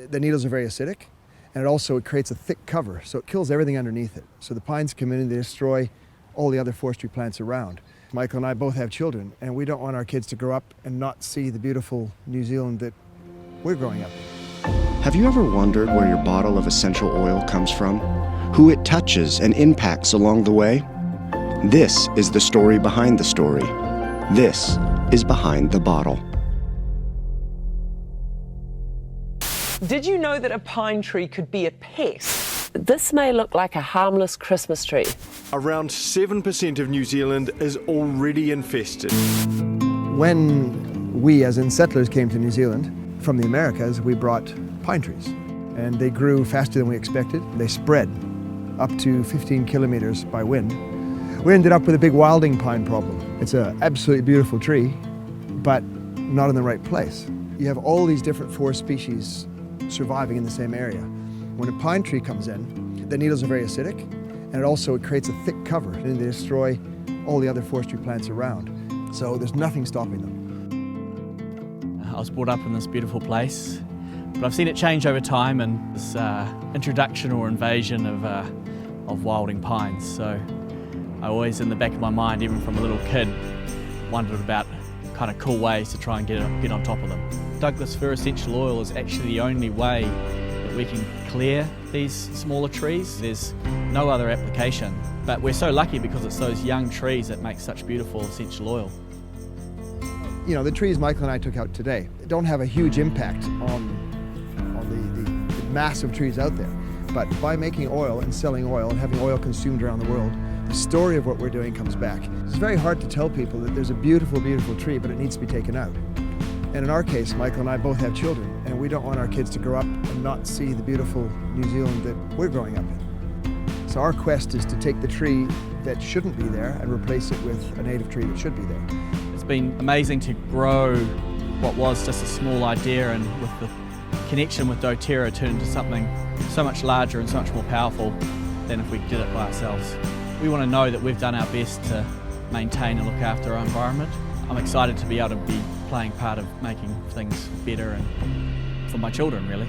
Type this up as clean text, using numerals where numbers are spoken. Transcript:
The needles are very acidic, and it creates a thick cover, so it kills everything underneath it. So the pines come in and they destroy all the other forestry plants around. Michael and I both have children, and we don't want our kids to grow up and not see the beautiful New Zealand that we're growing up in. Have you ever wondered where your bottle of essential oil comes from? Who it touches and impacts along the way? This is the story behind the story. This is Behind the Bottle. Did you know that a pine tree could be a pest? This may look like a harmless Christmas tree. Around 7% of New Zealand is already infested. When we, as in settlers, came to New Zealand from the Americas, we brought pine trees. And they grew faster than we expected. They spread up to 15 kilometers by wind. We ended up with a big wilding pine problem. It's an absolutely beautiful tree, but not in the right place. You have all these different forest species surviving in the same area. When a pine tree comes in, the needles are very acidic, and it creates a thick cover, and they destroy all the other forestry plants around. So there's nothing stopping them. I was brought up in this beautiful place, but I've seen it change over time, and this introduction or invasion of wilding pines. So I always, in the back of my mind, even from a little kid, wondered about kind of cool ways to try and get on top of them. Douglas fir essential oil is actually the only way that we can clear these smaller trees. There's no other application, but we're so lucky because it's those young trees that make such beautiful essential oil. You know, the trees Michael and I took out today don't have a huge impact on the mass of trees out there, but by making oil and selling oil and having oil consumed around the world, the story of what we're doing comes back. It's very hard to tell people that there's a beautiful, beautiful tree, but it needs to be taken out. And in our case, Michael and I both have children, and we don't want our kids to grow up and not see the beautiful New Zealand that we're growing up in. So our quest is to take the tree that shouldn't be there and replace it with a native tree that should be there. It's been amazing to grow what was just a small idea, and with the connection with doTERRA turned into something so much larger and so much more powerful than if we did it by ourselves. We want to know that we've done our best to maintain and look after our environment. I'm excited to be able to be playing part of making things better and for my children, really.